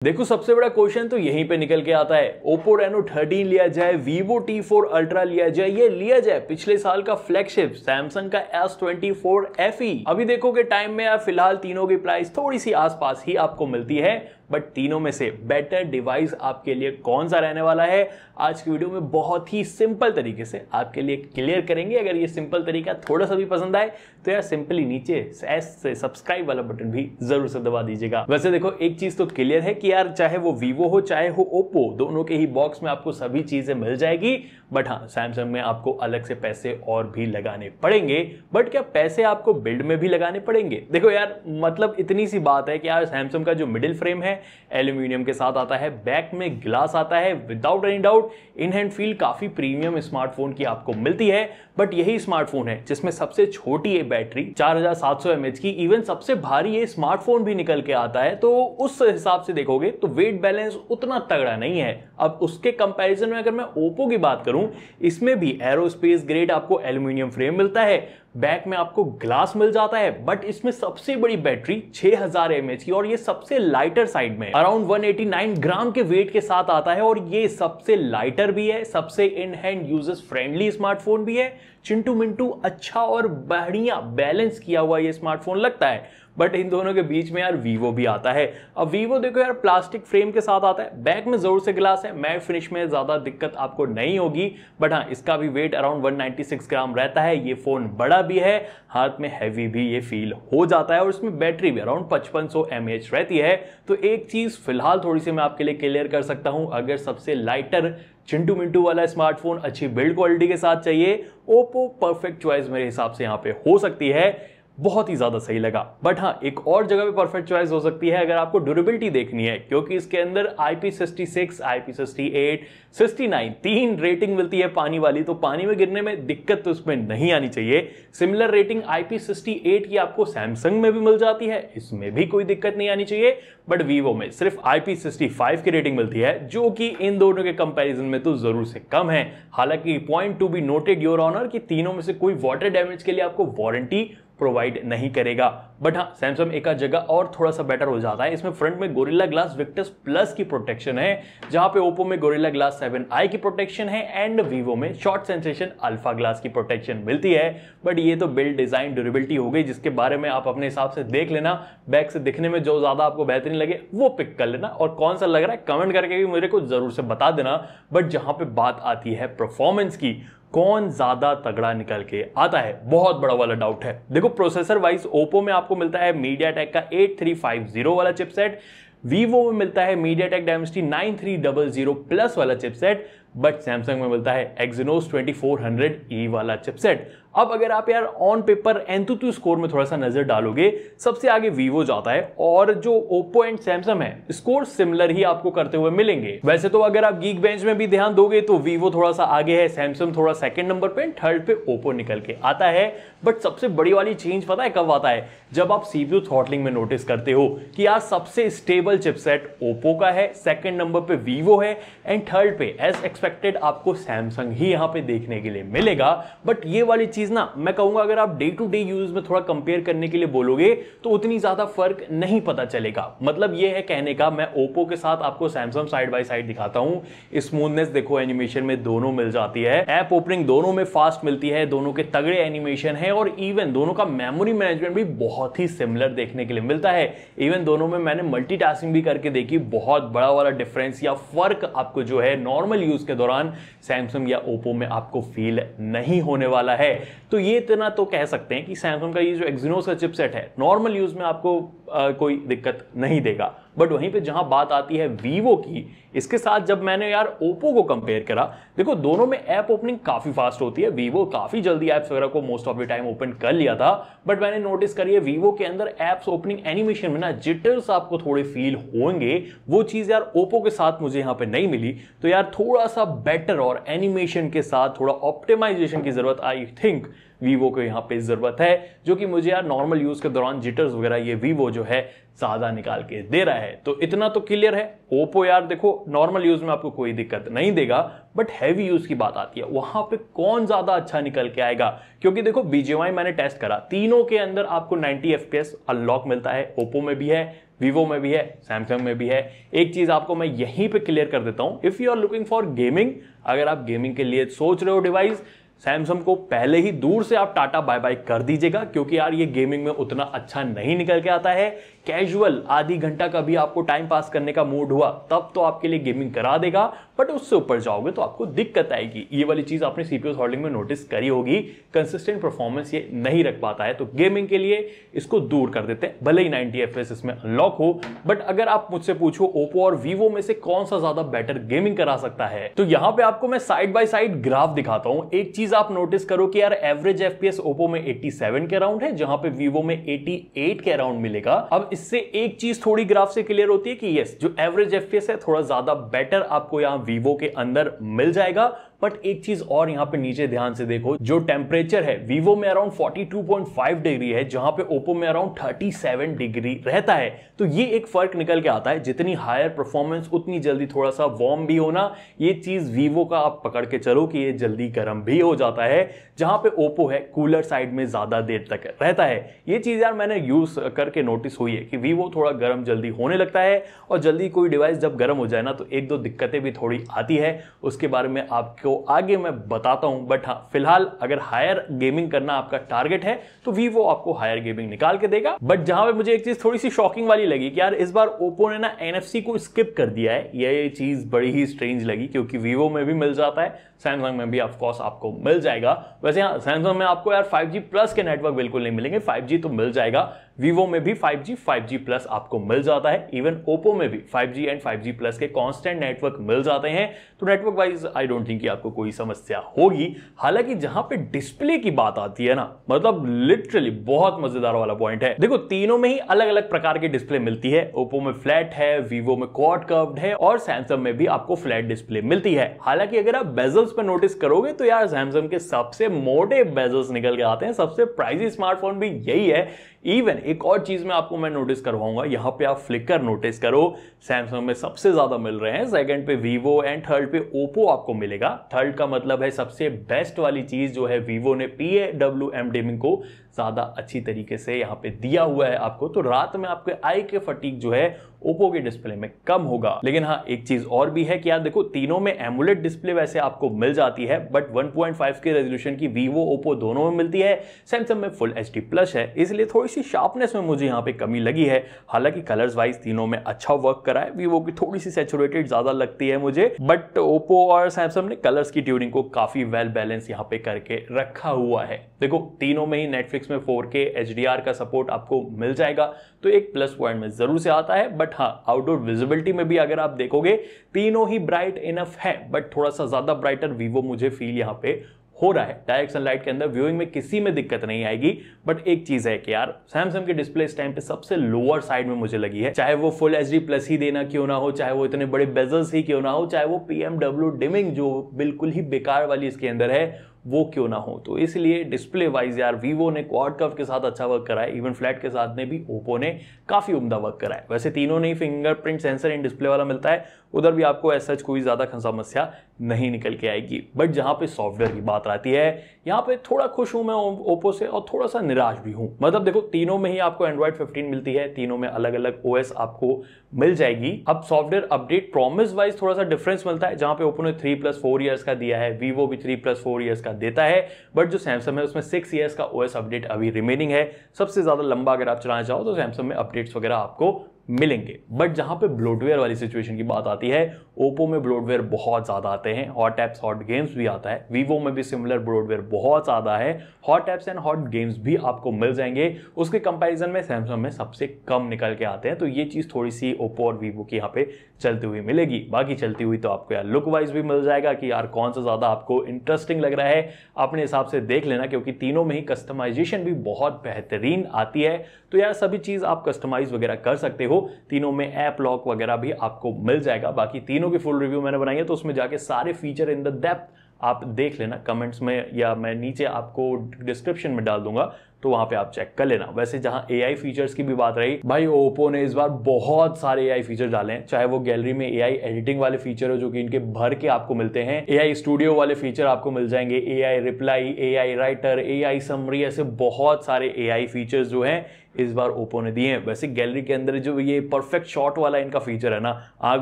देखो सबसे बड़ा क्वेश्चन तो यहीं पे निकल के आता है। Oppo Reno 13 लिया जाए, Vivo T4 Ultra लिया जाए, ये लिया जाए पिछले साल का फ्लैगशिप Samsung का S24 FE। अभी देखोगे टाइम में यार फिलहाल तीनों की प्राइस थोड़ी सी आसपास ही आपको मिलती है, बट तीनों में से बेटर डिवाइस आपके लिए कौन सा रहने वाला है आज की वीडियो में बहुत ही सिंपल तरीके से आपके लिए क्लियर करेंगे। अगर ये सिंपल तरीका थोड़ा सा भी पसंद आए तो यार सिंपली नीचे एस से सब्सक्राइब वाला बटन भी जरूर से दबा दीजिएगा। वैसे देखो एक चीज तो क्लियर है कि यार चाहे वो Vivo हो चाहे हो Oppo, दोनों के ही बॉक्स में आपको सभी चीजें मिल जाएगी, बट हाँ Samsung में आपको अलग से पैसे और भी लगाने पड़ेंगे। बट क्या पैसे आपको बिल्ड में भी लगाने पड़ेंगे? देखो यार मतलब इतनी सी बात है कि यार Samsung का जो मिडिल फ्रेम है एल्यूमिनियम के साथ आता है, बैक में ग्लास आता है, without any doubt in hand feel काफी प्रीमियम स्मार्टफोन की आपको मिलती है। बट यही स्मार्टफोन है जिसमें सबसे छोटी है बैटरी 4700 mAh की, इवन सबसे भारी ये स्मार्टफोन भी निकल के आता है, तो उस हिसाब से देखोगे तो वेट बैलेंस उतना तगड़ा नहीं है। अब उसके कंपैरिजन में अगर मैं Oppo की बात करूं, इसमें भी एरोस्पेस ग्रेड आपको एल्यूमिनियम फ्रेम मिलता है, बैक में आपको ग्लास मिल जाता है, बट इसमें सबसे बड़ी बैटरी 6000 mAh की और ये सबसे लाइटर साइड में अराउंड 189 ग्राम के वेट के साथ आता है। और ये सबसे लाइटर भी है, सबसे in hand users friendly smartphone भी है। चिंटू मिंटू अच्छा और बढ़िया बैलेंस किया हुआ ये स्मार्टफोन लगता है। बट इन दोनों के बीच में यार Vivo भी आता है। अब Vivo देखो यार प्लास्टिक फ्रेम के साथ आता है, बैक में जरूर से ग्लास है, मैट फिनिश में ज्यादा दिक्कत आपको नहीं होगी, बट हाँ इसका भी वेट अराउंड 196 ग्राम रहता है। ये फोन बड़ा भी है, हाथ में हैवी भी ये फील हो जाता है और इसमें बैटरी भी अराउंड 5500 mAh रहती है। तो एक चीज फिलहाल थोड़ी सी मैं आपके लिए क्लियर कर सकता हूं, अगर सबसे लाइटर चिंटू मिंटू वाला स्मार्टफोन अच्छी बिल्ड क्वालिटी के साथ चाहिए, Oppo परफेक्ट चॉइस मेरे हिसाब से यहां पे हो सकती है। बहुत ही ज्यादा सही लगा। बट हाँ एक और जगह पे परफेक्ट चॉइस हो सकती है अगर आपको ड्यूरेबिलिटी देखनी है, क्योंकि इसके अंदर IP66, IP68, 69 तीन रेटिंग मिलती है पानी वाली, तो पानी में गिरने में दिक्कत तो उसमें नहीं आनी चाहिए। सिमिलर रेटिंग IP68 की आपको सैमसंग में भी मिल जाती है, इसमें भी कोई दिक्कत नहीं आनी चाहिए। बट Vivo में सिर्फ IP65 की रेटिंग मिलती है, जो कि इन दोनों के कंपैरिजन में तो जरूर से कम है। हालांकि point to be noted your honour कि तीनों में से कोई वाटर डैमेज के लिए आपको वारंटी प्रोवाइड नहीं करेगा। बट हाँ सैमसंग एक जगह और थोड़ा सा बेटर हो जाता है, इसमें फ्रंट में गोरिल्ला ग्लास विक्टस प्लस की प्रोटेक्शन है, जहां पे Oppo में गोरिल्ला ग्लास 7i की प्रोटेक्शन है एंड Vivo में शॉर्ट सेंसेशन अल्फा ग्लास की प्रोटेक्शन मिलती है। बट ये तो बिल्ड डिजाइन ड्यूरेबिलिटी हो गई, जिसके बारे में आप अपने हिसाब से देख लेना, बैक से दिखने में जो ज्यादा आपको बेहतरीन लगे वो पिक कर लेना, और कौन सा लग रहा है कमेंट करके भी मेरे को जरूर से बता देना। बट जहां पे बात आती है परफॉर्मेंस की, कौन ज्यादा तगड़ा निकल के आता है, बहुत बड़ा वाला डाउट है। देखो प्रोसेसर वाइज Oppo में आपको मिलता है MediaTek का 8350 वाला चिपसेट, Vivo में मिलता है MediaTek Dimensity 9300 प्लस वाला चिपसेट, बट Samsung में मिलता है Exynos 2400E वाला चिपसेट। अब अगर आप यार ऑन पेपर एंथुतु स्कोर में थोड़ा सा नजर डालोगे, सबसे आगे Vivo जाता है और जो Oppo एंड Samsung है स्कोर सिमिलर ही आपको करते हुए मिलेंगे। वैसे तो अगर आप Geekbench में भी ध्यान दोगे तो Vivo थोड़ा सा आगे है, Samsung थोड़ा सेकंड नंबर पे, थर्ड पे Oppo निकल के आता है। बट सबसे बड़ी वाली चेंज पता है कब आता है? जब आप CPU थ्रॉटलिंग में नोटिस करते हो कि यार सबसे स्टेबल चिपसेट Oppo का है, सेकंड नंबर पे Vivo है एंड थर्ड पे एज एक्सपेक्टेड आपको Samsung ही यहां पे देखने के लिए मिलेगा। बट ये वाली चीज ना मैं कहूंगा अगर आप डे टू डे यूज में थोड़ा कंपेयर करने के लिए बोलोगे तो उतनी ज्यादा फर्क नहीं पता चलेगा। मतलब ये है कहने का, मैं Oppo के साथ आपको Samsung साइड बाय साइड दिखाता हूं, स्मूथनेस देखो एनिमेशन में दोनों मिल जाती है, ऐप ओपनिंग दोनों में फास्ट मिलती है, दोनों के तगड़े एनिमेशन है और इवन दोनों का मेमोरी मैनेजमेंट भी बहुत ही सिमिलर देखने के लिए मिलता है। इवन दोनों में मैंने मल्टीटास्किंग भी करके देखी, बहुत बड़ा वाला डिफरेंस या फर्क आपको जो है नॉर्मल यूज के दौरान Samsung या Oppo में आपको फील नहीं होने वाला है। तो ये इतना तो कह सकते हैं कि Samsung का ये जो Exynos का चिपसेट है नॉर्मल यूज में आपको कोई दिक्कत नहीं देगा। बट वहीं पे जहां बात आती है Vivo की, इसके साथ जब मैंने यार Oppo को कंपेयर करा, देखो दोनों में ऐप ओपनिंग काफी फास्ट होती है, Vivo काफी जल्दी ऐप्स वगैरह को most of the time open कर लिया था, बट मैंने नोटिस करी है Vivo के अंदर ऐप्स ओपनिंग एनिमेशन में ना जिटर्स आपको थोड़े फील होंगे, वो चीज यार Oppo के साथ मुझे यहाँ पे नहीं मिली। तो यार थोड़ा सा बेटर और एनिमेशन के साथ थोड़ा ऑप्टिमाइजेशन की जरूरत आई थिंक Vivo को यहाँ पे जरूरत है, जो कि मुझे यार नॉर्मल यूज के दौरान जिटर्स वगैरह ये Vivo जो है ज्यादा निकाल के दे रहा है। तो इतना तो क्लियर है। Oppo यार देखो नॉर्मल यूज में आपको कोई दिक्कत नहीं देगा, बट हैवी यूज की बात आती है वहां पे कौन ज्यादा अच्छा निकल के आएगा। क्योंकि देखो BGMI मैंने टेस्ट करा, तीनों के अंदर आपको 90 FPS अनलॉक मिलता है, Oppo में भी है, वीवो में भी है, सैमसंग में भी है। एक चीज आपको मैं यहीं पे क्लियर कर देता हूं, if you are looking for gaming, अगर आप गेमिंग के लिए सोच रहे हो डिवाइस, सैमसंग को पहले ही दूर से आप टाटा बाय बाय कर दीजिएगा, क्योंकि यार ये गेमिंग में उतना अच्छा नहीं निकल के आता है। कैजुअल आधी घंटा का भी आपको टाइम पास करने का मूड हुआ तब तो आपके लिए गेमिंग करा देगा, बट उससे ऊपर जाओगे तो आपको दिक्कत आएगी। ये वाली चीज आपने सीपीयू होल्डिंग में नोटिस करी होगी, कंसिस्टेंट परफॉर्मेंस ये नहीं रख पाता है, तो गेमिंग के लिए इसको दूर कर देते हैं। भले ही 90 FPS इसमें अनलॉक हो, बट अगर आप मुझसे पूछो ओप्पो और वीवो में से कौन सा ज्यादा बेटर गेमिंग करा सकता है, तो यहां पे आपको मैं साइड बाय साइड ग्राफ दिखाता हूं। एक चीज आप नोटिस करो कि यार एवरेज FPS ओप्पो में 87 के अराउंड है, जहां पे वीवो में 88 के अराउंड मिलेगा। अब इससे एक चीज थोड़ी ग्राफ से क्लियर होती है कि यस, जो एवरेज FPS है थोड़ा ज्यादा बेटर आपको यहां वीवो के अंदर मिल जाएगा। बट एक चीज और यहां पे नीचे ध्यान से देखो, जो टेम्परेचर है वीवो में अराउंड 42.5 डिग्री है, जहां पे ओप्पो में अराउंड 37 डिग्री रहता है। तो ये एक फर्क निकल के आता है, जितनी हायर परफॉर्मेंस उतनी जल्दी थोड़ा सा वार्म भी होना। ये चीज वीवो का आप पकड़ के चलो कि ये जल्दी गर्म भी हो जाता है, जहां पे ओप्पो है कूलर साइड में ज्यादा देर तक रहता है। ये चीज यार मैंने यूज करके नोटिस हुई है कि वीवो थोड़ा गर्म जल्दी होने लगता है, और जल्दी कोई डिवाइस जब गर्म हो जाए ना तो एक दो दिक्कतें भी थोड़ी आती है, उसके बारे में आपको आगे मैं बताता हूं। बट हाँ, फिलहाल अगर हायर गेमिंग करना आपका टारगेट है तो वीवो आपको हायर गेमिंग निकाल के देगा। बट जहां पे मुझे एक चीज थोड़ी सी शॉकिंग वाली लगी कि यार इस बार ओप्पो ने ना NFC को स्किप कर दिया है, ये चीज बड़ी ही स्ट्रेंज लगी, क्योंकि वीवो में भी मिल जाता है, सैमसंग में भी ऑफ कोर्स आपको मिल जाएगा। वैसे हाँ, सैमसंग में आपको यार 5G प्लस के नेटवर्क बिल्कुल नहीं मिलेंगे, 5G तो मिल जाएगा। वीवो में भी 5G प्लस आपको मिल जाता है, इवन ओप्पो में भी 5G एंड 5G प्लस के कांस्टेंट नेटवर्क मिल जाते हैं। तो network wise I don't think कि आपको कोई समस्या होगी। हालांकि जहां पे डिस्प्ले की बात आती है ना, मतलब लिटरली बहुत मजेदार वाला पॉइंट है। देखो, तीनों में ही अलग अलग प्रकार की डिस्प्ले मिलती है। ओप्पो में फ्लैट है, वीवो में क्वाड कर्व्ड है, और सैमसंग में भी आपको फ्लैट डिस्प्ले मिलती है। हालांकि अगर आप बेजल्स पे नोटिस करोगे तो यार सैमसंग के सबसे मोटे बेजल्स निकल के आते हैं, सबसे प्राइसी स्मार्टफोन भी यही है। इवन एक और चीज में आपको मैं नोटिस करवाऊंगा, यहां पे आप फ्लिकर नोटिस करो, सैमसंग में सबसे ज्यादा मिल रहे हैं, सेकंड पे वीवो एंड थर्ड पे ओप्पो आपको मिलेगा। थर्ड का मतलब है सबसे बेस्ट वाली चीज जो है वीवो ने PWM डिमिंग को ज्यादा अच्छी तरीके से यहां पे दिया हुआ है आपको, तो रात में आपके आई के फटीक जो है ओप्पो के डिस्प्ले में कम होगा। लेकिन हाँ, एक चीज और भी है कि यार देखो, तीनों में एमुलेट डिस्प्ले वैसे आपको मिल जाती है, बट 1.5 के रेजोल्यूशन की वीवो ओप्पो दोनों में मिलती है। सैमसंग में फुल HD प्लस है, इसलिए थोड़ी सी शार्पनेस में मुझे यहाँ पे कमी लगी है। हालांकि कलर्स वाइज तीनों में अच्छा वर्क करा है, वीवो की थोड़ी सी सैचुरेटेड ज्यादा लगती है मुझे, बट ओप्पो और सैमसंग ने कलर्स की ट्यूनिंग को काफी वेल बैलेंस यहाँ पे करके रखा हुआ है। देखो, तीनों में ही नेटफ्लिक्स में 4K HDR का सपोर्ट आपको मिल जाएगा, तो एक प्लस पॉइंट में जरूर से आता है। बट हाँ, आउटडोर विजिबिलिटी में भी अगर आप देखोगे तीनों ही ब्राइट इनफ है, बट थोड़ा सा ज्यादा ब्राइटर वीवो मुझे फील यहाँ पे हो रहा है। डायरेक्ट सनलाइट के अंदर व्यूइंग में किसी में दिक्कत नहीं आएगी। बट एक चीज है कि यार सैमसंग की डिस्प्ले इस टाइम पे सबसे लोअर साइड में मुझे लगी है, चाहे वो फुल HD प्लस ही देना क्यों ना हो, चाहे वो इतने बड़े बेजल्स ही क्यों ना हो, चाहे वो PMW डिमिंग जो बिल्कुल ही बेकार वाली इसके अंदर है वो क्यों ना हो। तो इसलिए डिस्प्ले वाइज यार वीवो ने क्वाड कर्व के साथ अच्छा वर्क करा है, इवन फ्लैट के साथ में भी ओप्पो ने काफी उम्दा वर्क करा है। वैसे तीनों ने ही फिंगरप्रिंट सेंसर इन डिस्प्ले वाला मिलता है, उधर भी आपको ऐसा कोई ज्यादा समस्या नहीं निकल के आएगी। बट जहां पे सॉफ्टवेयर की बात आती है, यहाँ पे थोड़ा खुश हूं मैं ओप्पो से और थोड़ा सा निराश भी हूं। मतलब देखो, तीनों में ही आपको Android 15 मिलती है, तीनों में अलग अलग OS आपको मिल जाएगी। अब सॉफ्टवेयर अपडेट प्रॉमिस वाइज थोड़ा सा डिफरेंस मिलता है, जहां पे ओप्पो ने 3+4 ईयर्स का दिया है, वीवो भी 3+4 ईयर्स का देता है, बट जो सैमसंग है उसमें 6 ईयर्स का OS अपडेट अभी रिमेनिंग है। सबसे ज्यादा लंबा अगर आप चलाना चाहो तो सैमसंग में अपडेट्स वगैरह आपको मिलेंगे। बट जहां पे ब्लोटवेयर वाली सिचुएशन की बात आती है, ओप्पो में ब्लोटवेयर बहुत ज्यादा आते हैं, हॉट एप्स हॉट गेम्स भी आता है। वीवो में भी सिमिलर ब्लोटवेयर बहुत ज्यादा है, hot apps and hot games भी आपको मिल जाएंगे। उसके कंपैरिजन में सैमसंग में सबसे कम निकल के आते हैं, तो ये चीज थोड़ी सी ओप्पो और वीवो की यहाँ पे चलती हुई मिलेगी। बाकी चलती हुई तो आपको यार लुक वाइज भी मिल जाएगा कि यार कौन सा ज्यादा आपको इंटरेस्टिंग लग रहा है, अपने हिसाब से देख लेना, क्योंकि तीनों में ही कस्टमाइजेशन भी बहुत बेहतरीन आती है। तो यार सभी चीज आप कस्टमाइज वगैरह कर सकते हो, तीनों में ऐप लॉक वगैरह भी आपको मिल जाएगा। बाकी तीनों की फुल रिव्यू मैंने बनाई है, तो उसमें जाके सारे फीचर इन द डेप्थ आप देख लेना कमेंट्स में, या मैं नीचे आपको डिस्क्रिप्शन में डाल दूंगा, तो वहां पे आप चेक कर लेना। वैसे जहां AI फीचर्स की भी बात रही, भाई ओप्पो ने इस बार बहुत सारे AI फीचर डाले हैं, चाहे वो गैलरी में AI एडिटिंग वाले फीचर हो जो कि इनके भर के आपको मिलते हैं, AI स्टूडियो वाले फीचर आपको मिल जाएंगे, AI reply, AI writer, AI summary, ऐसे बहुत सारे AI फीचर्स जो हैं इस बार ओप्पो ने दिए हैं। वैसे गैलरी के अंदर जो ये परफेक्ट शॉट वाला इनका फीचर है ना, आंख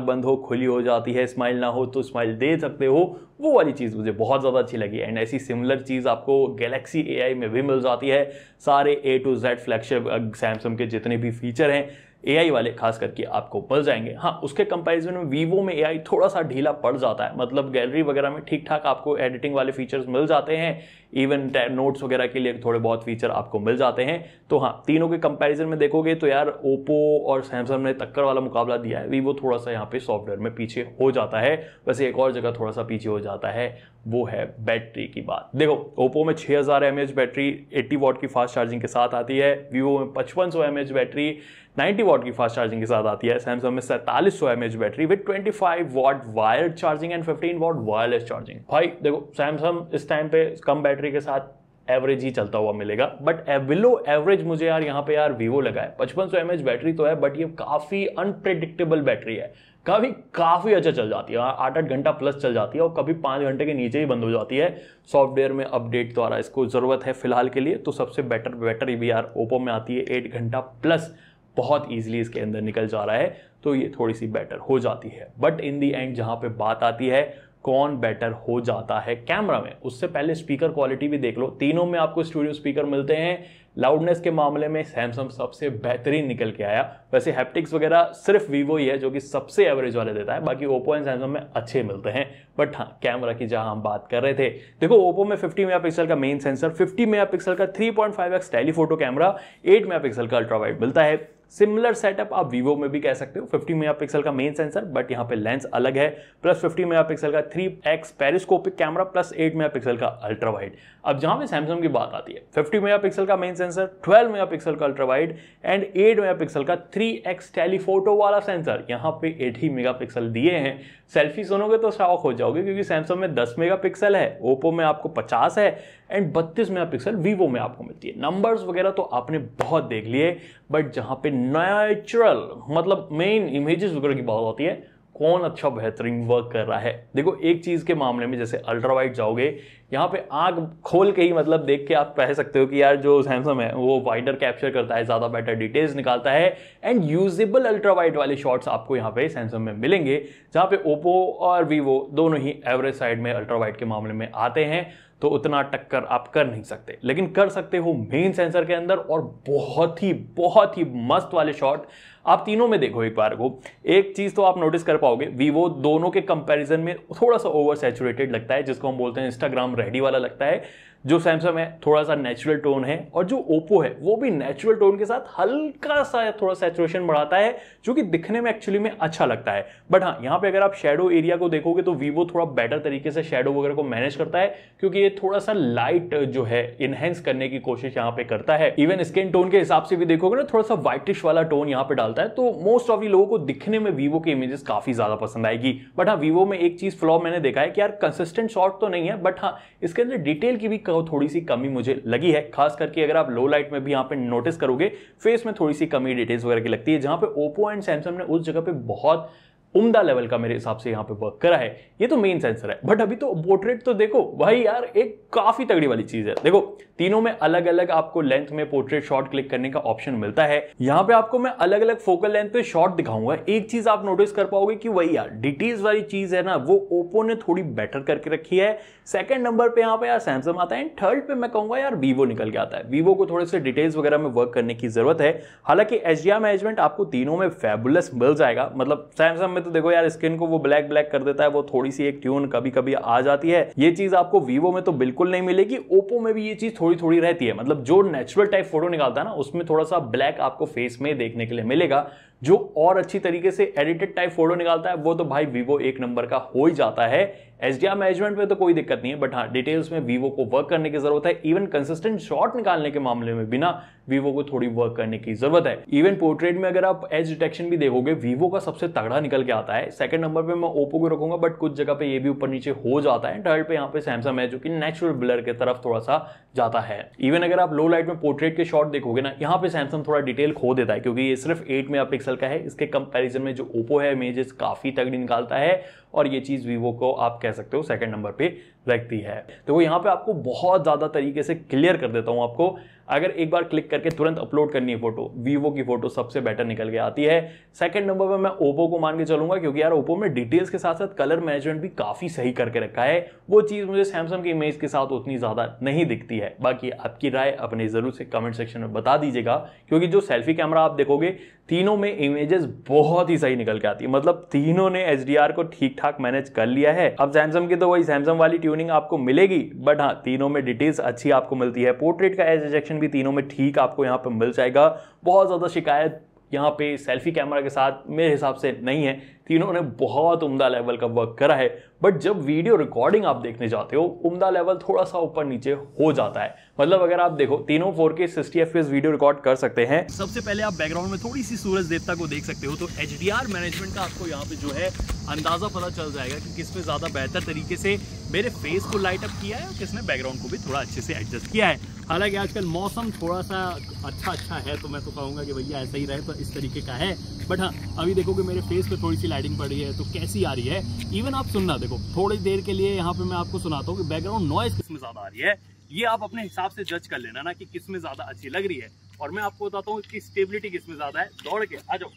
बंद हो खुली हो जाती है, स्माइल ना हो तो स्माइल दे सकते हो, वो वाली चीज मुझे बहुत ज्यादा अच्छी लगी। एंड ऐसी सिमिलर चीज आपको गैलेक्सी AI में भी मिल जाती है। सारे A to Z flagship Samsung के जितने भी फीचर हैं AI वाले खास करके आपको मिल जाएंगे। हाँ, उसके कंपैरिजन में वीवो में AI थोड़ा सा ढीला पड़ जाता है, मतलब गैलरी वगैरह में ठीक ठाक आपको एडिटिंग वाले फीचर्स मिल जाते हैं, इवन नोट्स वगैरह के लिए थोड़े बहुत फीचर आपको मिल जाते हैं। तो हाँ, तीनों के कंपैरिजन में देखोगे तो यार ओप्पो और सैमसंग ने टक्कर वाला मुकाबला दिया है। वीवो थोड़ा सा यहाँ पे सॉफ्टवेयर में पीछे हो जाता है। वैसे एक और जगह थोड़ा सा पीछे हो जाता है, वो है बैटरी की बात। देखो ओप्पो में 6000 mAh बैटरी 80 वॉट की फास्ट चार्जिंग के साथ आती है, वीवो में 5500 mAh बैटरी 90 वॉट की फास्ट चार्जिंग के साथ आती है, सैमसंग में 4700 mAh battery with 25 what wired charging and 15 what wireless charging. भाई देखो सैमसंग इस टाइम पे कम बैटरी के साथ एवरेज ही चलता हुआ मिलेगा, बट बिलो एवरेज मुझे यार यहाँ पे यार वीवो लगा है। 5500 mAh बैटरी तो है, बट ये काफी अनप्रेडिक्टेबल बैटरी है, काफी अच्छा चल जाती है, 8-8 घंटा प्लस चल जाती है और कभी 5 घंटे के नीचे ही बंद हो जाती है। सॉफ्टवेयर में अपडेट द्वारा इसको जरूरत है फिलहाल के लिए, तो सबसे बेटर बैटरी भी यार ओप्पो में आती है, 8 घंटा प्लस बहुत ईजिली इसके अंदर निकल जा रहा है, तो ये थोड़ी सी बेटर हो जाती है। बट इन दी एंड जहां पे बात आती है कौन बेटर हो जाता है कैमरा में, उससे पहले स्पीकर क्वालिटी भी देख लो। तीनों में आपको स्टूडियो स्पीकर मिलते हैं। लाउडनेस के मामले में सैमसंग सबसे बेहतरीन निकल के आया। वैसे हैप्टिक्स वगैरह सिर्फ वीवो ही है जो कि सबसे एवरेज वाले देता है, बाकी ओप्पो एंड सैमसंग में अच्छे मिलते हैं। बट हाँ, कैमरा की जहां हम बात कर रहे थे, देखो ओप्पो में 50 मेगापिक्सल का मेन सेंसर, 50 मेगापिक्सल का 3.5x टेलीफोटो कैमरा, 8 मेगापिक्सल का अल्ट्रा वाइड मिलता है। सिमिलर सेटअप आप वीवो में भी कह सकते हो, 50 मेगापिक्सल का मेन सेंसर बट यहाँ पे लेंस अलग है, प्लस 50 मेगापिक्सल का 3x periscopic camera plus 8 megapixel का अल्ट्रा वाइड। अब जहां पे सैमसंग की बात आती है, 50 मेगापिक्सल का मेन सेंसर, 12 मेगापिक्सल का अल्ट्रा वाइड एंड 8 मेगापिक्सल का 3x टेलीफोटो वाला सेंसर, यहाँ पे 8 मेगापिक्सल दिए हैं। सेल्फी सुनोगे तो शॉक हो जाओगे क्योंकि सैमसंग में 10 मेगापिक्सल है, ओप्पो में आपको 50 है एंड 32 मेगापिक्सल वीवो में आपको मिलती है। नंबर्स वगैरह तो आपने बहुत देख लिए, बट जहां पे नेचुरल मतलब मेन इमेजेस वगैरह की बात होती है, कौन अच्छा बेहतरीन वर्क कर रहा है। देखो एक चीज के मामले में जैसे अल्ट्रा वाइड जाओगे, यहाँ पे आंख खोल के ही मतलब देख के आप कह सकते हो कि यार जो सैमसंग है वो वाइडर कैप्चर करता है, ज्यादा बेटर डिटेल्स निकालता है एंड यूजेबल अल्ट्रा वाइड वाले शॉट्स आपको यहाँ पे सैमसंग में मिलेंगे, जहाँ पे ओप्पो और वीवो दोनों ही एवरेज साइड में अल्ट्रा वाइड के मामले में आते हैं। तो उतना टक्कर आप कर नहीं सकते, लेकिन कर सकते हो मेन सेंसर के अंदर और बहुत ही मस्त वाले शॉट आप तीनों में देखो एक बार को। एक चीज तो आप नोटिस कर पाओगे, वीवो दोनों के कंपैरिजन में थोड़ा सा ओवर सैचुरेटेड लगता है, जिसको हम बोलते हैं इंस्टाग्राम रेडी वाला लगता है। जो सैमसंग है थोड़ा सा नेचुरल टोन है, और जो ओप्पो है वो भी नेचुरल टोन के साथ हल्का सा थोड़ा सैचुरेशन बढ़ाता है, जो कि दिखने में एक्चुअली में अच्छा लगता है। बट हाँ, यहाँ पे अगर आप शेडो एरिया को देखोगे तो वीवो थोड़ा बेटर तरीके से शेडो वगैरह को मैनेज करता है, क्योंकि ये थोड़ा सा लाइट जो है इनहेंस करने की कोशिश यहाँ पे करता है। इवन स्किन टोन के हिसाब से भी देखोगे ना, थोड़ा सा व्हाइटिश वाला टोन यहाँ पे डालता है, तो मोस्ट ऑफ लोगों को दिखने में वीवो की इमेजेस काफी ज्यादा पसंद आएगी। बट हाँ, वीवो में एक चीज फ्लॉ मैंने देखा है कि यार कंसिस्टेंट शॉट तो नहीं है, बट हाँ इसके अंदर डिटेल की भी थोड़ी सी कमी मुझे लगी है। खास करके अगर आप लो लाइट में भी यहाँ पे नोटिस करोगे, फेस में थोड़ी सी कमी डिटेल्स वगैरह की लगती है, जहां पे ओप्पो एंड सैमसंग ने उस जगह पे बहुत उम्दा लेवल का मेरे हिसाब से यहाँ पे वर्क करा है। ये तो मेन सेंसर है, बट अभी तो पोर्ट्रेट तो देखो भाई यार, एक काफी तगड़ी वाली चीज है। देखो तीनों में अलग अलग आपको लेंथ में पोर्ट्रेट शॉट क्लिक करने का ऑप्शन मिलता है। यहाँ पे आपको मैं अलग अलग फोकल लेंथ पे शॉट दिखाऊंगा। एक चीज आप नोटिस कर पाओगे कि वही यार डिटेल्स वाली चीज है ना, वो ओप्पो ने थोड़ी बेटर करके रखी है। सेकंड नंबर पे यहाँ पे यार सैमसंग आता है, थर्ड पे मैं कहूंगा यार वीवो निकल के आता है। वीवो को थोड़े से डिटेल्स वगैरह में वर्क करने की जरूरत है। हालांकि HDR मैनेजमेंट आपको तीनों में फैबुलस मिल जाएगा। मतलब सैमसंग में तो देखो यार स्किन को वो ब्लैक कर देता है, वो थोड़ी सी एक ट्यून कभी कभी आ जाती है। ये चीज आपको वीवो में तो बिल्कुल नहीं मिलेगी। ओप्पो में भी ये चीज थोड़ी थोड़ी रहती है, मतलब जो नेचुरल टाइप फोटो निकालता है ना, उसमें थोड़ा सा ब्लैक आपको फेस में देखने के लिए मिलेगा, जो और अच्छी तरीके से एडिटेड टाइप फोटो निकालता है वो तो भाई वीवो एक नंबर का हो ही जाता है। एचडीआर मैनेजमेंट में तो कोई दिक्कत नहीं है, बट हाँ डिटेल्स में वीवो को वर्क करने की जरूरत है। इवन कंसिस्टेंट शॉट निकालने के मामले में भी ना वीवो को थोड़ी वर्क करने की जरूरत है। इवन पोर्ट्रेट में अगर आप एज डिटेक्शन भी देखोगे वीवो का सबसे तगड़ा निकल के आता है। सेकंड नंबर पे मैं ओप्पो को रखूंगा, बट कुछ जगह पे ये भी ऊपर नीचे हो जाता है। थर्ड पे यहाँ पे सैमसंग है जो कि नेचुरल ब्लर की तरफ थोड़ा सा जाता है। इवन अगर आप लो लाइट में पोर्ट्रेट के शॉट देखोगे ना, यहाँ पे सैमसंग थोड़ा डिटेल खो देता है क्योंकि ये सिर्फ 8 मेगापिक्सल का है। इसके कंपैरिजन में जो ओप्पो है इमेजेस काफी तगड़ी निकालता है और ये चीज वीवो को आप कह सकते हो सेकंड नंबर पे रखती है। तो यहाँ पे आपको बहुत ज्यादा तरीके से क्लियर कर देता हूं आपको। अगर एक बार क्लिक करके तुरंत अपलोड करनी है फोटो, वीवो की फोटो सबसे बेटर निकल के आती है। सेकंड नंबर पे मैं ओप्पो को मान के चलूंगा क्योंकि यार ओप्पो में डिटेल्स के साथ साथ कलर मैनेजमेंट भी काफी सही करके रखा है। वो चीज मुझे सैमसंग की इमेज के साथ उतनी ज्यादा नहीं दिखती है। बाकी आपकी राय अपने जरूर से कमेंट सेक्शन में बता दीजिएगा, क्योंकि जो सेल्फी कैमरा आप देखोगे तीनों में इमेजेस बहुत ही सही निकल के आती है। मतलब तीनों ने एचडीआर को ठीक ठाक मैनेज कर लिया है। अब सैमसंग की तो वही सैमसंग वाली ट्यूनिंग आपको मिलेगी, बट हाँ तीनों में डिटेल्स अच्छी आपको मिलती है। पोर्ट्रेट का एज रिजेक्शन भी तीनों में ठीक आपको यहाँ पे मिल जाएगा। बहुत ज्यादा शिकायत यहाँ पे सेल्फी कैमरा के साथ मेरे हिसाब से नहीं है। तीनों ने बहुत उम्दा लेवल का वर्क करा है, बट जब वीडियो रिकॉर्डिंग आप देखने जाते हो उम्दा लेवल थोड़ा सा ऊपर नीचे हो जाता है। मतलब अगर आप देखो तीनों 4K 60 FPS वीडियो रिकॉर्ड कर सकते हैं। सबसे पहले आप बैकग्राउंड में थोड़ी सी सूरज देवता को देख सकते हो, तो एचडीआर मैनेजमेंट का आपको यहाँ पे जो है अंदाजा पता चल जाएगा कि किसमें ज्यादा बेहतर तरीके से मेरे फेस को लाइट अप किया है और किसने बैकग्राउंड को भी थोड़ा अच्छे से एडजस्ट किया है। हालांकि आजकल मौसम थोड़ा सा अच्छा है, तो मैं तो कहूँगा कि भैया ऐसा ही रहे, तो इस तरीके का है। बट हाँ अभी देखो कि मेरे फेस पे थोड़ी सी लाइटिंग पड़ रही है तो कैसी आ रही है। इवन आप सुनना, देखो थोड़ी देर के लिए यहाँ पे मैं आपको सुनाता हूँ कि बैकग्राउंड नॉइज किसमें ज्यादा आ रही है। ये आप अपने हिसाब से जज कर लेना ना कि किसमें ज्यादा अच्छी लग रही है। और मैं आपको बताता हूँ कि स्टेबिलिटी किसमें ज्यादा है। दौड़ के आ जाओ,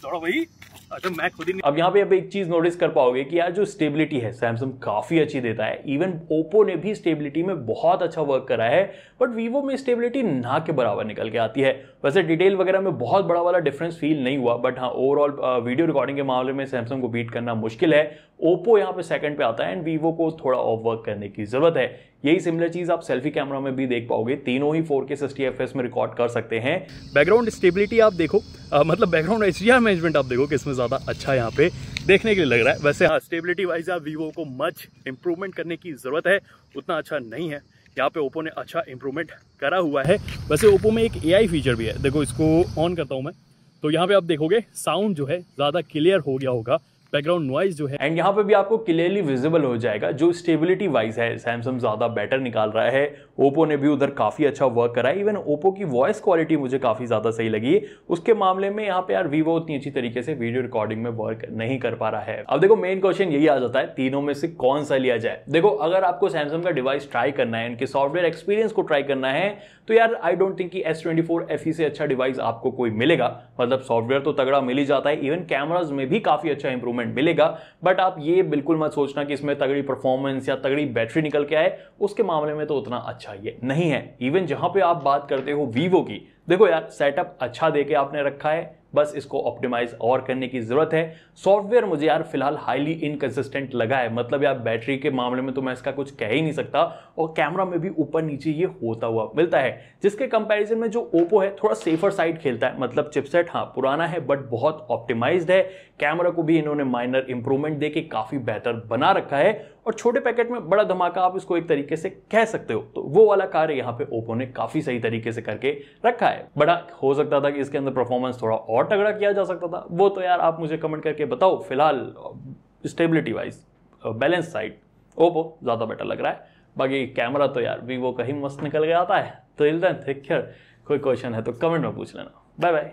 दौड़ो भाई। अच्छा मैं खुद ही अब यहाँ पे आप एक चीज नोटिस कर पाओगे कि यार जो स्टेबिलिटी है सैमसंग काफी अच्छी देता है। इवन ओप्पो ने भी स्टेबिलिटी में बहुत अच्छा वर्क करा है, बट वीवो में स्टेबिलिटी ना के बराबर निकल के आती है। वैसे डिटेल वगैरह में बहुत बड़ा वाला डिफरेंस फील नहीं हुआ, बट हाँ ओवरऑल वीडियो रिकॉर्डिंग के मामले में सैमसंग को बीट करना मुश्किल है। ओप्पो यहाँ पे सेकंड पे आता है एंड वीवो को थोड़ा और वर्क करने की जरूरत है। यही सिमिलर चीज आप सेल्फी कैमरा में भी देख पाओगे। तीनों ही 4K 60 FPS में रिकॉर्ड कर सकते हैं। बैकग्राउंड स्टेबिलिटी आप देखो, मतलब बैकग्राउंड एचडीआर मैनेजमेंट आप देखो किसमें ज्यादा अच्छा यहाँ पे देखने के लिए लग रहा है। वैसे हाँ स्टेबिलिटी वाइज आप वीवो को मच इंप्रूवमेंट करने की जरूरत है, उतना अच्छा नहीं है। यहाँ पे ओप्पो ने अच्छा इंप्रूवमेंट करा हुआ है। वैसे ओप्पो में एक AI फीचर भी है, देखो इसको ऑन करता हूँ मैं, तो यहाँ पे आप देखोगे साउंड जो है ज्यादा क्लियर हो गया होगा, बैकग्राउंड नॉइज जो है एंड यहाँ पे भी आपको क्लियरली विजिबल हो जाएगा। जो स्टेबिलिटी वाइज है सैमसंग ज्यादा बेटर निकाल रहा है। ओप्पो ने भी उधर काफी अच्छा वर्क करा है। इवन ओप्पो की वॉइस क्वालिटी मुझे काफी ज्यादा सही लगी। उसके मामले में यहाँ पे यार वीवो उतनी अच्छी तरीके से वीडियो रिकॉर्डिंग में वर्क नहीं कर पा रहा है। अब देखो मेन क्वेश्चन यही आ जाता है तीनों में से कौन सा लिया जाए। देखो अगर आपको सैमसंग का डिवाइस ट्राई करना है, इनके सॉफ्टवेयर एक्सपीरियंस को ट्राई करना है, तो यार आई डोंट थिंक कि S24 FE से अच्छा डिवाइस आपको कोई मिलेगा। मतलब सॉफ्टवेयर तो तगड़ा मिल ही जाता है, इवन कैमराज में भी काफी अच्छा इंप्रूवमेंट मिलेगा। बट आप ये बिल्कुल मत सोचना कि इसमें तगड़ी परफॉर्मेंस या तगड़ी बैटरी निकल के आए, उसके मामले में तो उतना अच्छा ये नहीं है। इवन जहां पे आप बात करते हो वीवो की, देखो यार सेटअप अच्छा देके आपने रखा है, बस इसको ऑप्टिमाइज और करने की जरूरत है। सॉफ्टवेयर मुझे यार फिलहाल हाईली इनकंसिस्टेंट लगा है। मतलब यार बैटरी के मामले में तो मैं इसका कुछ कह ही नहीं सकता, और कैमरा में भी ऊपर नीचे ये होता हुआ मिलता है, जिसके कंपैरिजन में जो ओप्पो है थोड़ा सेफर साइड खेलता है। मतलब चिपसेट हाँ पुराना है बट बहुत ऑप्टिमाइज्ड है। कैमरा को भी इन्होंने माइनर इंप्रूवमेंट देके काफी बेहतर बना रखा है, और छोटे पैकेट में बड़ा धमाका आप इसको एक तरीके से कह सकते हो। तो वो वाला कार्य यहाँ पे ओप्पो ने काफी सही तरीके से करके रखा है। बड़ा हो सकता था कि इसके अंदर परफॉर्मेंस थोड़ा और तगड़ा किया जा सकता था, वो तो यार आप मुझे कमेंट करके बताओ। फिलहाल stability wise balance side Oppo ज्यादा बेटर लग रहा है। बाकी कैमरा तो यार वीवो का ही मस्त निकल के आता है। तो कोई क्वेश्चन है तो कमेंट में पूछ लेना। Bye bye.